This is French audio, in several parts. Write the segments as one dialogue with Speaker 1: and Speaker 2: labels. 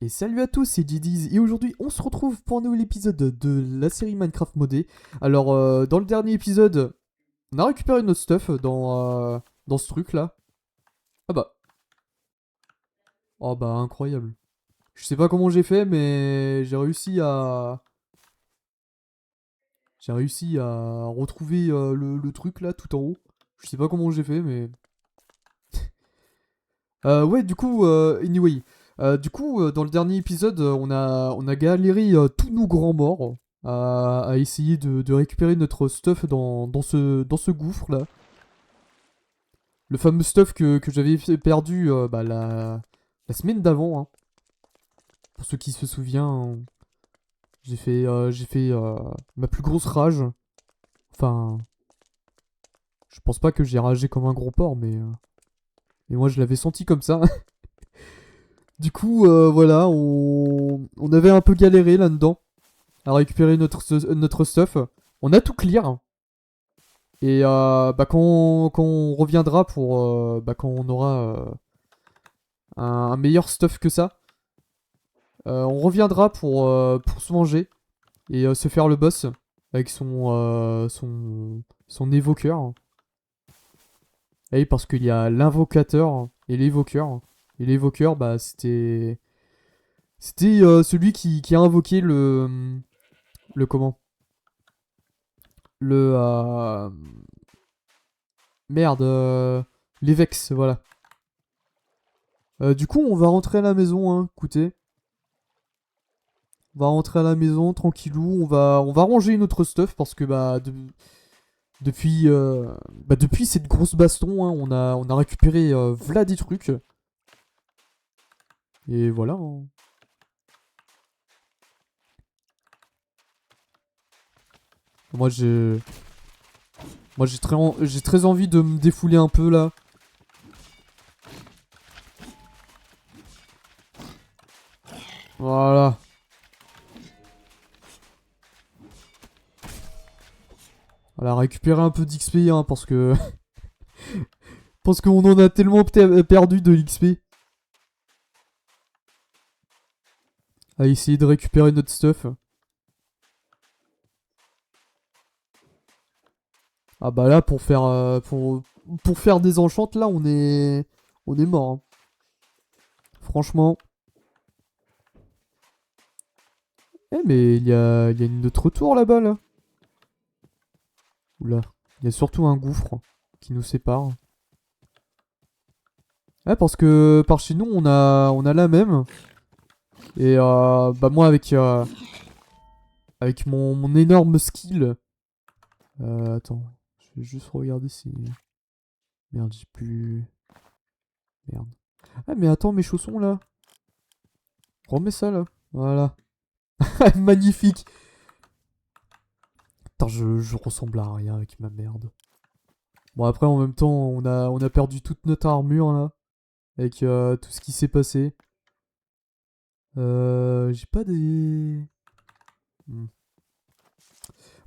Speaker 1: Et salut à tous, c'est Didiz et aujourd'hui on se retrouve pour un nouvel épisode de la série Minecraft modée. Alors dans le dernier épisode, on a récupéré notre stuff dans ce truc là. Ah bah, oh bah incroyable. Je sais pas comment j'ai fait mais j'ai réussi à retrouver le truc là tout en haut. Je sais pas comment j'ai fait mais... ouais du coup, anyway. Dans le dernier épisode, on a galéré tous nos grands morts à essayer de récupérer notre stuff dans ce gouffre là. Le fameux stuff que j'avais perdu la semaine d'avant, hein. Pour ceux qui se souviennent, hein, j'ai fait ma plus grosse rage. Enfin, je pense pas que j'ai ragé comme un gros porc, mais moi je l'avais senti comme ça. Du coup, voilà, on avait un peu galéré là-dedans à récupérer notre stuff. On a tout clear. Et quand on reviendra quand on aura un meilleur stuff que ça, on reviendra pour se manger et se faire le boss avec son évoqueur. Et parce qu'il y a l'invocateur et l'évoqueur. Et l'évoqueur, bah, c'était celui qui a invoqué le comment Le merde, l'Evex, voilà. Du coup, on va rentrer à la maison, hein, écoutez. On va rentrer à la maison, tranquillou. On va ranger notre stuff parce que, depuis cette grosse baston, hein, on a récupéré v'là des trucs. Et voilà, hein. Moi, j'ai très envie de me défouler un peu, là. Voilà. Voilà, récupérer un peu d'XP, hein, parce que... parce qu'on en a tellement perdu de l'XP. À essayer de récupérer notre stuff. Ah bah là, pour faire des enchantes, là, on est mort, hein. Franchement. Eh, mais il y a une autre tour là-bas, là. Oula. Il y a surtout un gouffre qui nous sépare. Ouais, parce que par chez nous, on a la même. Et bah moi, avec mon énorme skill. Attends. Je vais juste regarder si... Merde, j'ai plus... Merde. Ah, mais attends, mes chaussons, là. Remets ça, là. Voilà. Magnifique. Putain, je ressemble à rien avec ma merde. Bon, après, en même temps, on a perdu toute notre armure, là. Avec tout ce qui s'est passé. J'ai pas des... Hmm.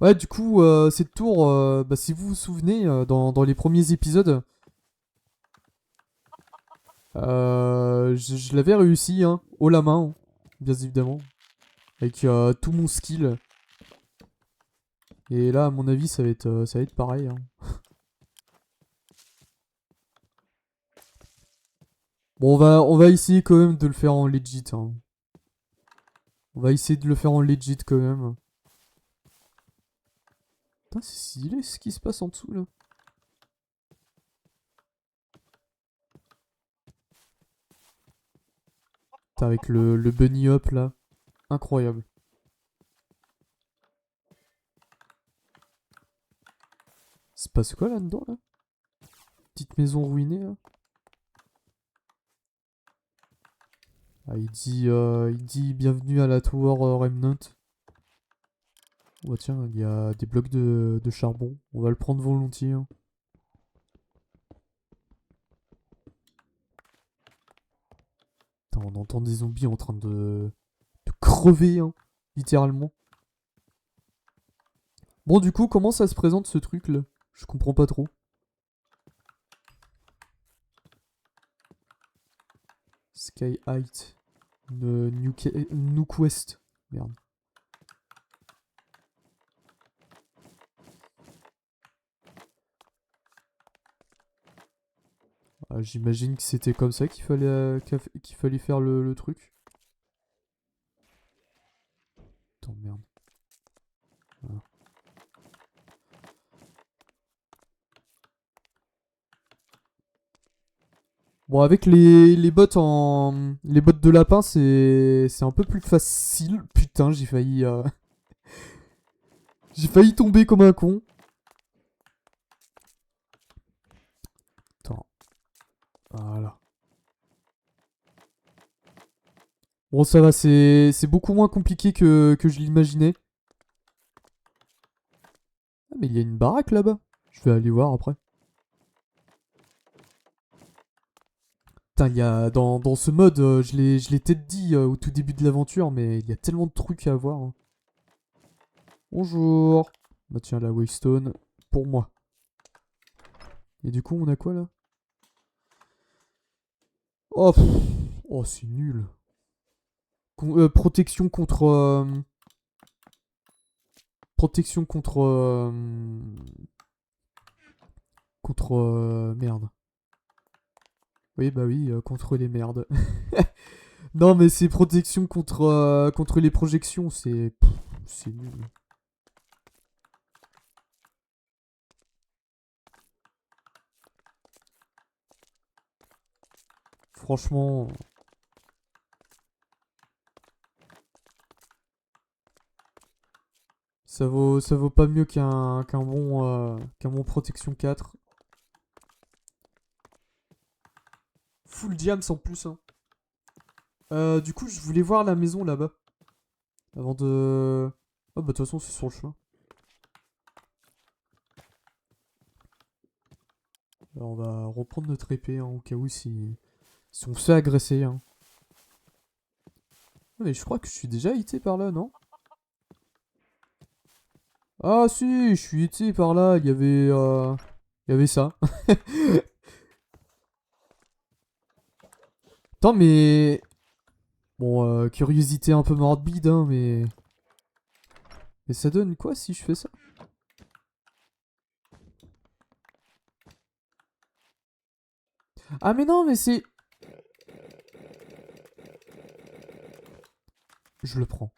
Speaker 1: Ouais, du coup, cette tour, bah, si vous vous souvenez, dans les premiers épisodes, je l'avais réussi, hein, haut la main, hein, bien évidemment. Avec tout mon skill. Et là, à mon avis, ça va être pareil, hein. Bon, on va essayer quand même de le faire en legit, hein. On va essayer de le faire en legit quand même. Putain, c'est stylé ce qui se passe en dessous, là. Putain, avec le bunny hop, là. Incroyable. Il se passe quoi là-dedans, là? Petite maison ruinée, là. Ah, il dit bienvenue à la Tower Remnant. Oh, tiens, il y a des blocs de charbon. On va le prendre volontiers, hein. Putain, on entend des zombies en train de crever, hein, littéralement. Bon, du coup, comment ça se présente ce truc là? Je comprends pas trop. Sky Height. New Quest. Merde. Ah, j'imagine que c'était comme ça qu'il fallait faire le truc. Attends, merde. Voilà. Bon, avec les bottes en... Les bottes de lapin, c'est un peu plus facile. Putain, j'ai failli... J'ai failli tomber comme un con. Attends. Voilà. Bon, ça va, c'est beaucoup moins compliqué que je l'imaginais. Ah, mais il y a une baraque là-bas. Je vais aller voir après. Putain, il y a... Dans ce mode, je l'ai peut-être dit au tout début de l'aventure, mais il y a tellement de trucs à voir, hein. Bonjour. Bah tiens, la Waystone, pour moi. Et du coup, on a quoi là? Oh, oh c'est nul. Protection contre... Protection contre... Contre... Merde. Oui, bah oui, contre les merdes. Non, mais c'est protection contre, contre les projections, c'est nul. Franchement... ça vaut pas mieux qu'un bon protection 4. Full diams en plus, hein. Du coup, je voulais voir la maison là-bas. Avant de... Oh bah de toute façon, c'est sur le chemin. Alors, on va reprendre notre épée, hein, au cas où si on se fait agresser, hein. Mais je crois que je suis déjà hité par là, non? Ah si, je suis hité par là, il y avait ça. Attends, mais... Bon, curiosité un peu morbide, hein, mais... Mais ça donne quoi si je fais ça? Ah mais non, mais c'est... Je le prends.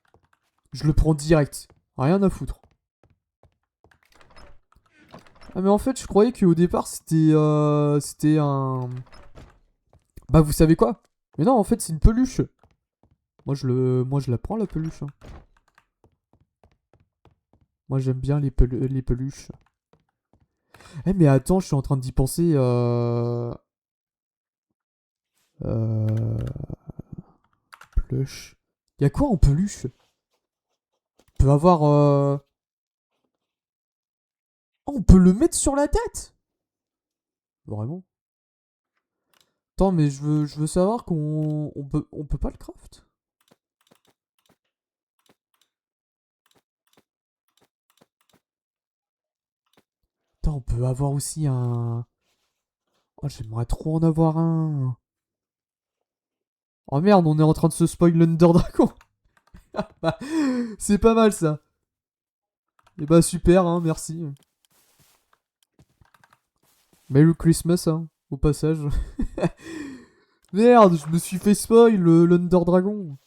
Speaker 1: Je le prends direct. Rien à foutre. Ah mais en fait, je croyais qu'au départ, c'était un... Bah vous savez quoi? Mais non, en fait, c'est une peluche. Moi, je la prends, la peluche, hein. Moi, j'aime bien les peluches. Eh mais attends, je suis en train d'y penser, Euh... Plush. Y'a quoi en peluche? On peut avoir... Oh, on peut le mettre sur la tête? Vraiment? Attends, mais je veux savoir on peut pas le craft? Attends, on peut avoir aussi un... Oh, j'aimerais trop en avoir un. Oh merde, on est en train de se spoil l'Under Dragon. Bah, c'est pas mal ça. Et bah super, hein, merci. Merry Christmas, hein, au passage. Merde, je me suis fait spoil l'Under Dragon.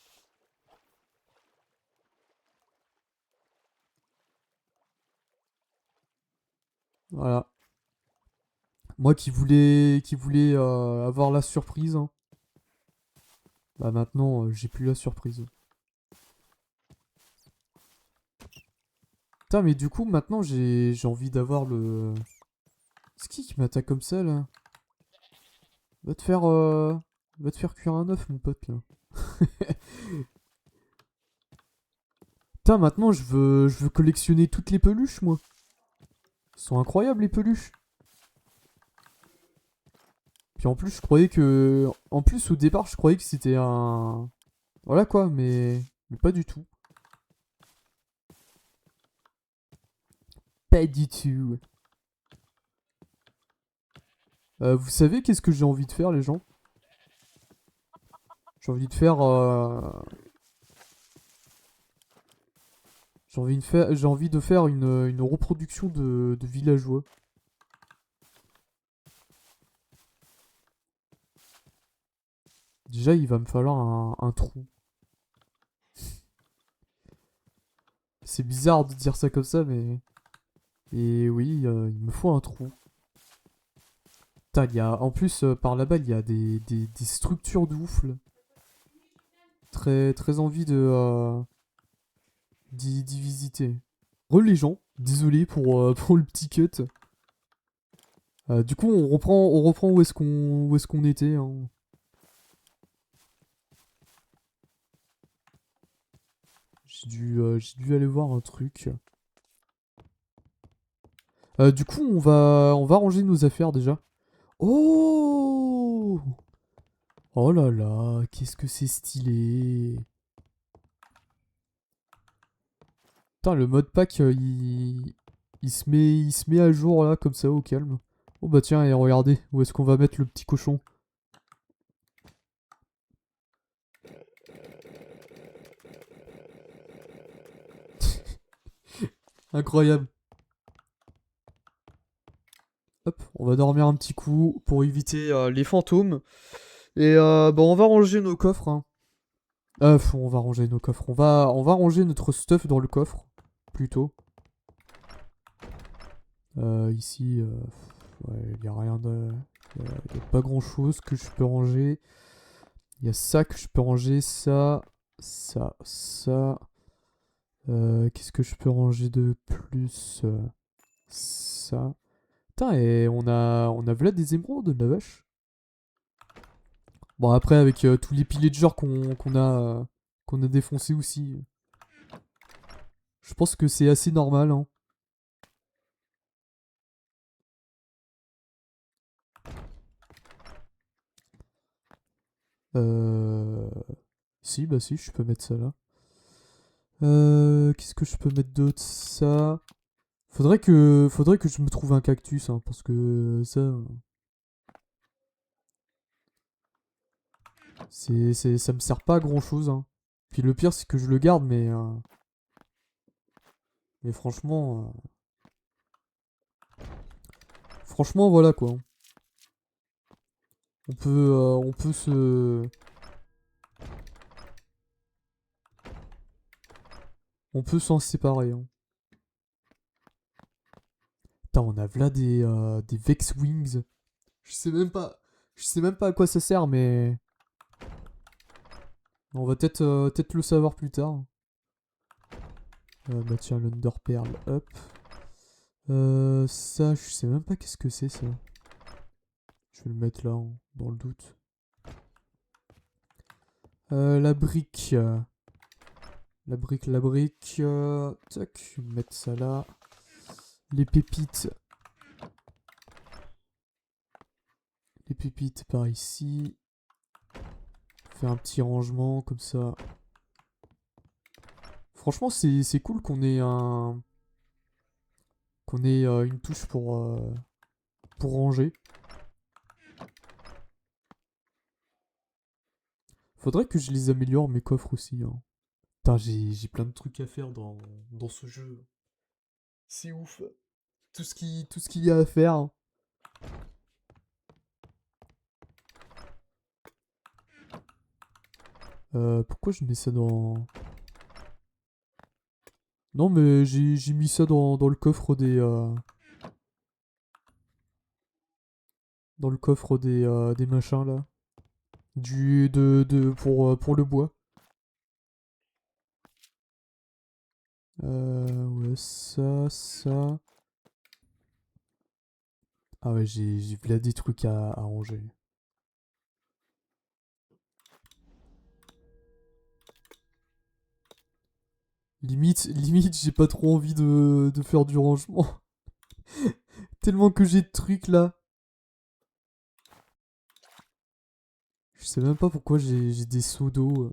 Speaker 1: Voilà. Moi qui voulais avoir la surprise, hein. Bah maintenant, j'ai plus la surprise. Putain, mais du coup, maintenant, j'ai envie d'avoir le... C'est qui m'attaque comme ça, là? Va te faire... Va te faire cuire un œuf, mon pote, là. Putain, maintenant, je veux collectionner toutes les peluches, moi. Elles sont incroyables, les peluches. Puis en plus, je croyais que... En plus, au départ, je croyais que c'était un... Voilà, quoi, mais pas du tout. Pas du tout. Vous savez qu'est-ce que j'ai envie de faire, les gens? J'ai envie de faire... j'ai envie de faire une reproduction de villageois. Déjà, il va me falloir un trou. C'est bizarre de dire ça comme ça, mais... Et oui, il me faut un trou. Putain, il y a... En plus, par là-bas, il y a des structures de ouf, là. Très, très envie d'y visiter. Les gens, désolé pour le petit cut. Du coup, on reprend où est-ce qu'on était, hein. J'ai dû aller voir un truc. Du coup, on va ranger nos affaires déjà. Oh! Oh là là, qu'est-ce que c'est stylé. Putain, le mode pack, il se met à jour là, comme ça, au calme. Oh bah tiens, et regardez, où est-ce qu'on va mettre le petit cochon? Incroyable. Hop, on va dormir un petit coup pour éviter les fantômes. Et bon, on va ranger nos coffres, hein. On va ranger nos coffres. On va ranger notre stuff dans le coffre, plutôt. Ici, ouais, il n'y a rien de... Y a pas grand chose que je peux ranger. Il y a ça que je peux ranger, ça. Qu'est-ce que je peux ranger de plus? Ça. Putain, et on a voilà des émeraudes, la vache. Bon, après, avec tous les pillagers qu'on a défoncés aussi, je pense que c'est assez normal, hein. Euh... Si, bah si, je peux mettre ça là. Qu'est-ce que je peux mettre d'autre? Ça. Faudrait que je me trouve un cactus, hein, parce que ça, ça me sert pas à grand chose, hein. Puis le pire, c'est que je le garde, mais franchement, franchement, voilà quoi. On peut on peut s'en séparer, hein. Putain, on a là des Vex Wings. Je sais même pas, je sais même pas à quoi ça sert, mais on va peut-être le savoir plus tard. Bah tiens, l'Under Pearl, hop. Ça, je sais même pas qu'est-ce que c'est ça. Je vais le mettre là, hein, dans le doute. La brique. La brique. Tac, je vais mettre ça là. Les pépites. Les pépites par ici. Faire un petit rangement comme ça. Franchement, c'est cool qu'on ait une touche pour ranger. Faudrait que je les améliore mes coffres aussi, hein. Putain, j'ai plein de trucs à faire dans ce jeu. C'est ouf. Tout ce qu'il y a à faire, hein. Pourquoi je mets ça dans... Non, mais j'ai mis ça dans le coffre dans le coffre des machins, là. Pour le bois. Ouais, ça. Ah ouais, j'ai là des trucs à ranger. Limite, j'ai pas trop envie de faire du rangement. Tellement que j'ai de trucs là. Je sais même pas pourquoi j'ai des seaux d'eau.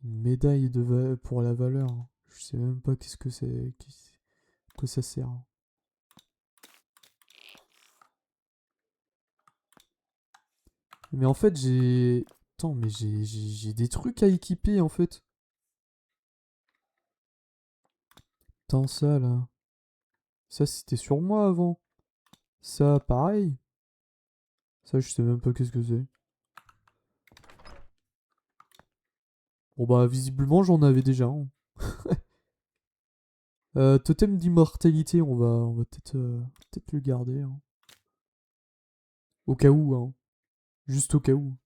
Speaker 1: Une médaille pour la valeur, hein. Je sais même pas qu'est-ce que c'est. Quoi ça sert, hein. Mais en fait, j'ai... Attends, mais j'ai des trucs à équiper, en fait. Attends, ça, là. Ça, c'était sur moi, avant. Ça, pareil. Ça, je sais même pas qu'est-ce que c'est. Bon, bah, visiblement, j'en avais déjà, hein. Totem d'immortalité, on va peut-être le garder, hein. Au cas où, hein. Juste au cas où.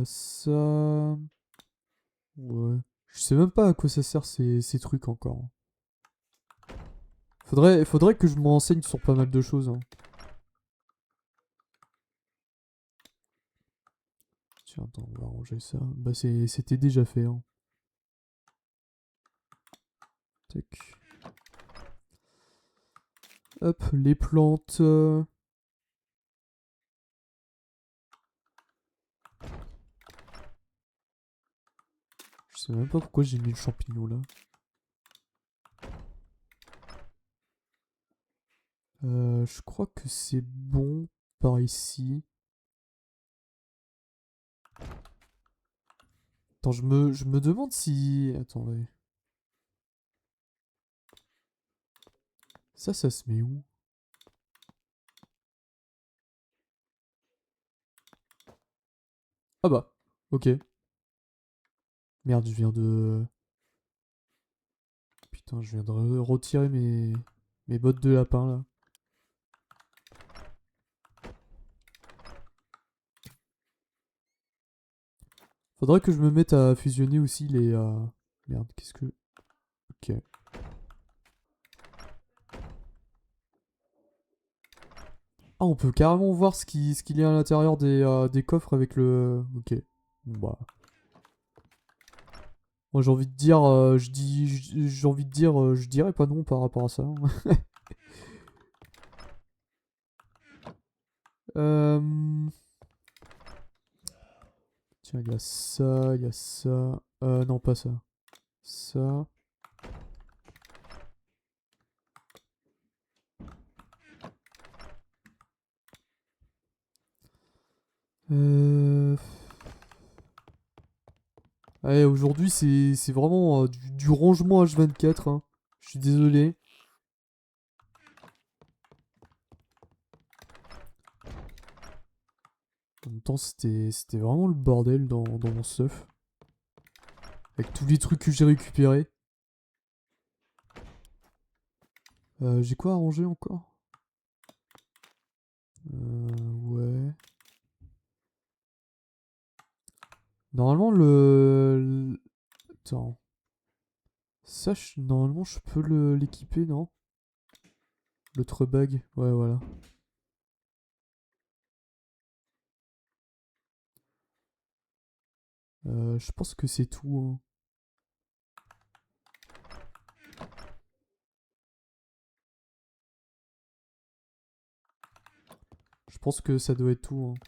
Speaker 1: Ça... Ouais. Je sais même pas à quoi ça sert ces trucs encore. Faudrait que je me renseigne sur pas mal de choses, hein. Tiens, attends, on va ranger ça. Bah, c'était déjà fait, hein. Tac. Hop, les plantes. Je sais même pas pourquoi j'ai mis le champignon là. Je crois que c'est bon par ici. Attends, je me demande si... Attendez. Ça se met où? Ah bah, ok. Merde, je viens de... Putain, je viens de retirer mes bottes de lapin là. Faudrait que je me mette à fusionner aussi les... Merde, qu'est-ce que... Ok. Ah, on peut carrément voir ce qu'il y a à l'intérieur des coffres avec le... Ok. Bon bah... Moi j'ai envie de dire... j'ai envie de dire... je dirais pas non par rapport à ça, hein. Euh... Tiens, il y a ça, il y a ça... non, pas ça. Ça... Euh... Ouais, aujourd'hui, c'est vraiment du rangement H24, hein. Je suis désolé. En même temps, c'était vraiment le bordel dans mon stuff. Avec tous les trucs que j'ai récupérés. J'ai quoi à ranger encore? Ouais. Normalement, Attends. Ça, normalement, je peux l'équiper, non? L'autre bag. Ouais, voilà. Je pense que c'est tout, hein. Je pense que ça doit être tout, hein.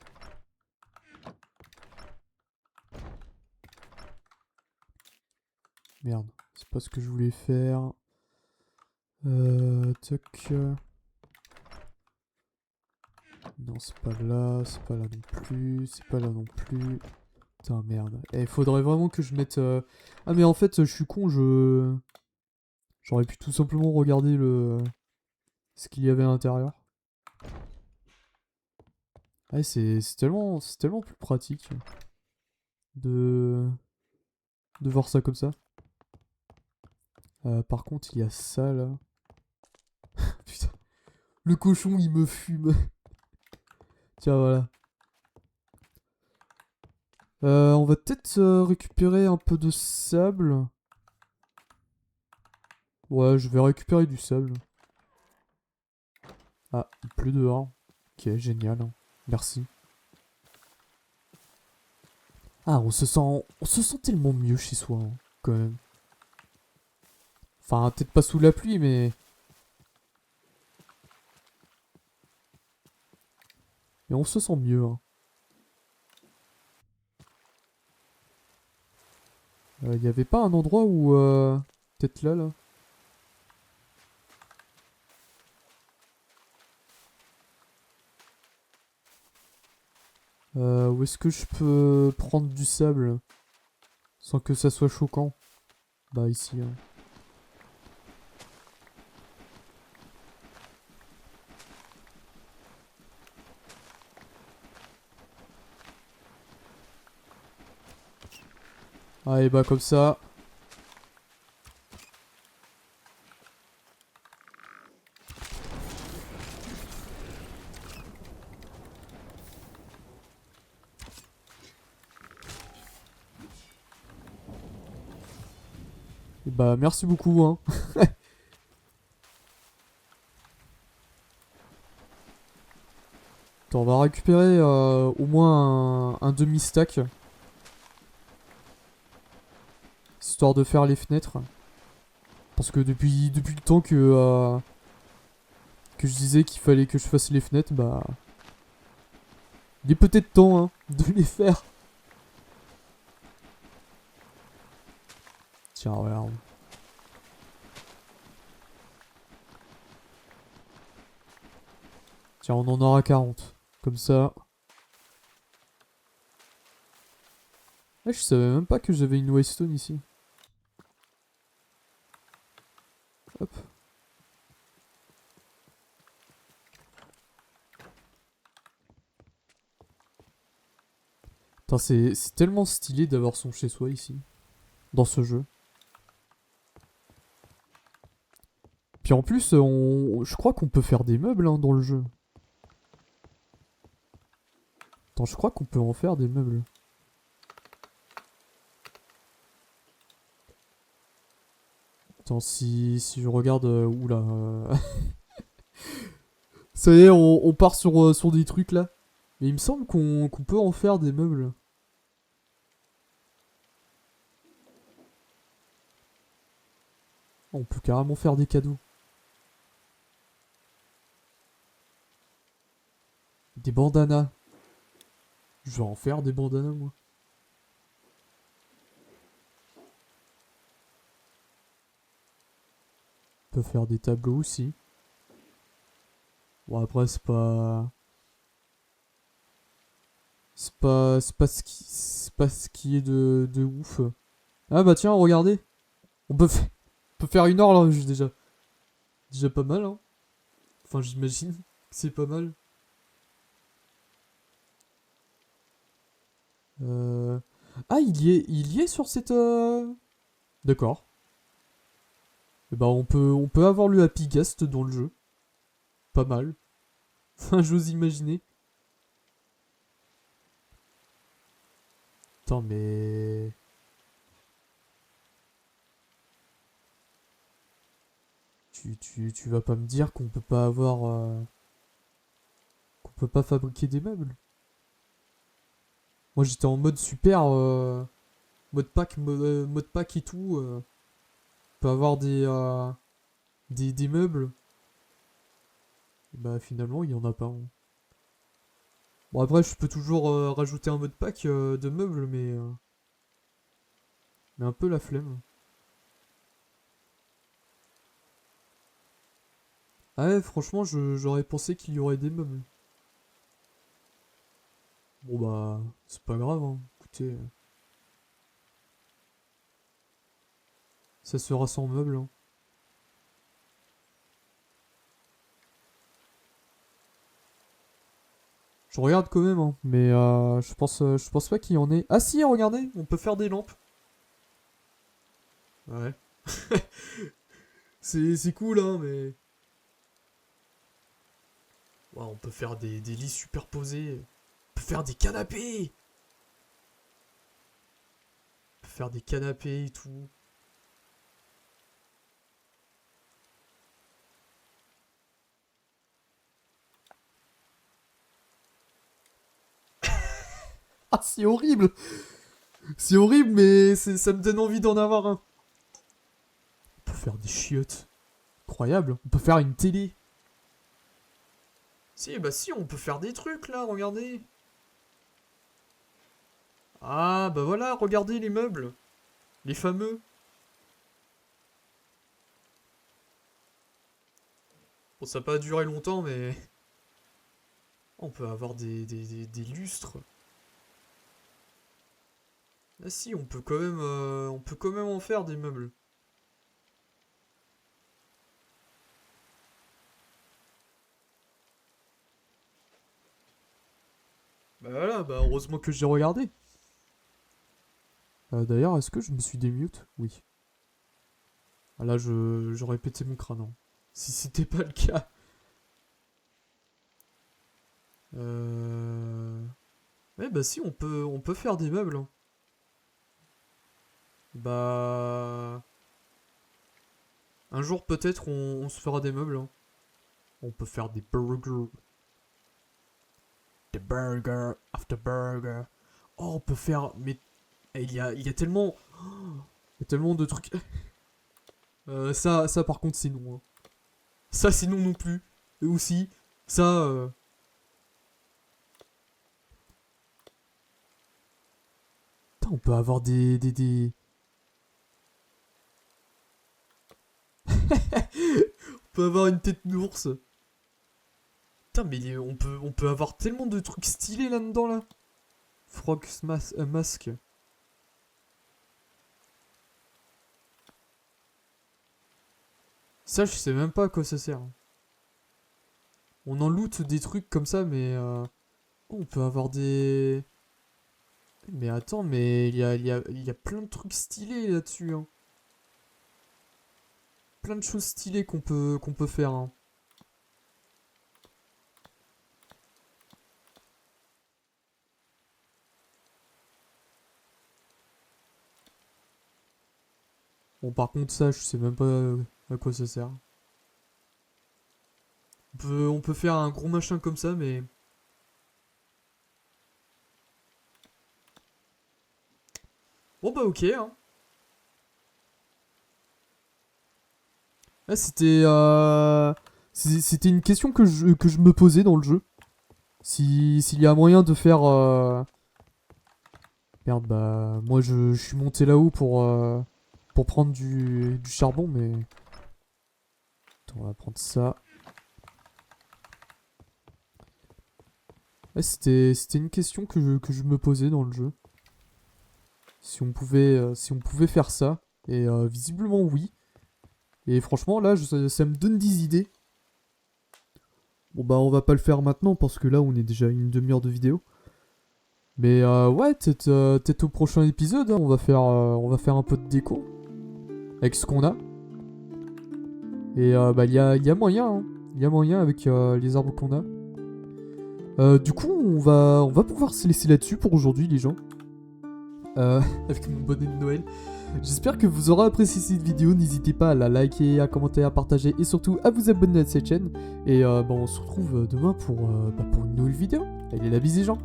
Speaker 1: Merde. C'est pas ce que je voulais faire. Toc. Non, c'est pas là. C'est pas là non plus. C'est pas là non plus. Putain, merde. Il faudrait vraiment que je mette... Ah, mais en fait, je suis con, J'aurais pu tout simplement regarder ce qu'il y avait à l'intérieur. Ah, c'est tellement plus pratique de... de voir ça comme ça. Par contre, il y a ça, là. Putain. Le cochon, il me fume. Tiens, voilà. On va peut-être récupérer un peu de sable. Ouais, je vais récupérer du sable. Ah, il pleut dehors. Ok, génial, hein. Merci. Ah, on se sent tellement mieux chez soi, hein, quand même. Enfin, peut-être pas sous la pluie, mais on se sent mieux, hein. Y avait pas un endroit où... peut-être là, là. Où est-ce que je peux prendre du sable sans que ça soit choquant? Bah ici. Hein. Allez bah comme ça. Et bah merci beaucoup hein. Attends, on va récupérer au moins un demi-stack. Histoire de faire les fenêtres. Parce que depuis le temps que je disais qu'il fallait que je fasse les fenêtres, bah... Il est peut-être temps hein, de les faire. Tiens, regarde. Tiens, on en aura 40. Comme ça. Ah, je savais même pas que j'avais une Waystone ici. Hop. Putain, c'est tellement stylé d'avoir son chez-soi ici. Dans ce jeu. Puis en plus, je crois qu'on peut faire des meubles hein, dans le jeu. Attends, je crois qu'on peut en faire des meubles. Attends, si je regarde... oula. Ça y est, on part sur des trucs là. Mais il me semble qu'on peut en faire des meubles. On peut carrément faire des cadeaux. Des bandanas. Je vais en faire des bandanas moi. On peut faire des tableaux aussi. Bon après c'est pas... C'est pas ce qui est de ouf. Ah bah tiens, regardez. On peut, on peut faire une horloge déjà. Déjà pas mal hein. Enfin j'imagine que c'est pas mal. Euh... Ah il y est sur cette... D'accord. Et bah on peut avoir le Happy Ghast dans le jeu. Pas mal. Enfin j'ose imaginer. Attends mais... Tu vas pas me dire qu'on peut pas avoir... qu'on peut pas fabriquer des meubles. Moi j'étais en mode super... mode pack et tout. On peut avoir des meubles. Et bah finalement il y en a pas. Hein. Bon après je peux toujours rajouter un mode pack de meubles mais un peu la flemme. Ah ouais franchement j'aurais pensé qu'il y aurait des meubles. Bon bah c'est pas grave hein. Écoutez. Ça sera sans meubles. Hein. Je regarde quand même hein. Mais je pense pas qu'il y en ait. Ah si regardez on peut faire des lampes. Ouais. C'est cool hein mais... Ouais, on peut faire des lits superposés. On peut faire des canapés. On peut faire des canapés et tout. Ah, c'est horrible. C'est horrible, mais ça me donne envie d'en avoir un. On peut faire des chiottes. Incroyable. On peut faire une télé. Si, bah si, on peut faire des trucs là, regardez. Ah, bah voilà, regardez les meubles. Les fameux. Bon, ça n'a pas duré longtemps, mais... On peut avoir des lustres. Ah si, on peut quand même en faire des meubles. Bah voilà, bah heureusement que j'ai regardé. D'ailleurs, est-ce que je me suis démute? Oui. Ah là, j'aurais pété mon crâne, hein. Si c'était pas le cas. Ouais, bah si, on peut faire des meubles, hein. Bah... Un jour, peut-être, on se fera des meubles, hein. On peut faire des burgers. Des burgers after burger. Oh, on peut faire... Mais il y a tellement... Il y a tellement de trucs... Ça par contre, c'est non, hein. Ça, c'est non non plus. Et aussi, ça... Putain, on peut avoir on peut avoir une tête d'ours. Putain, mais on peut avoir tellement de trucs stylés là-dedans, là. Frog's Mask. Ça, je sais même pas à quoi ça sert. On en loot des trucs comme ça, mais... Oh, on peut avoir des... Mais attends, mais il y a plein de trucs stylés là-dessus, hein. Plein de choses stylées qu'on peut faire, hein. Bon, par contre, ça, je sais même pas à quoi ça sert. On peut faire un gros machin comme ça, mais... Bon, bah ok, hein. Là, c'était une question que je me posais dans le jeu. S'il y a moyen de faire... Merde, bah... Moi, je suis monté là-haut pour prendre du charbon, mais... Attends, on va prendre ça. Ouais, c'était une question que je me posais dans le jeu. Si on pouvait faire ça. Et visiblement, oui. Et franchement, là, ça me donne des idées. Bon, bah, on va pas le faire maintenant parce que là, on est déjà à une demi-heure de vidéo. Mais ouais, peut-être au prochain épisode, hein, on va faire un peu de déco. Avec ce qu'on a. Et bah, il y a moyen, hein. Il y a moyen avec les arbres qu'on a. Du coup, on va pouvoir se laisser là-dessus pour aujourd'hui, les gens. Avec mon bonnet de Noël. J'espère que vous aurez apprécié cette vidéo. N'hésitez pas à la liker, à commenter, à partager et surtout à vous abonner à cette chaîne. Et bah, on se retrouve demain pour une nouvelle vidéo. Allez, la bise, les gens.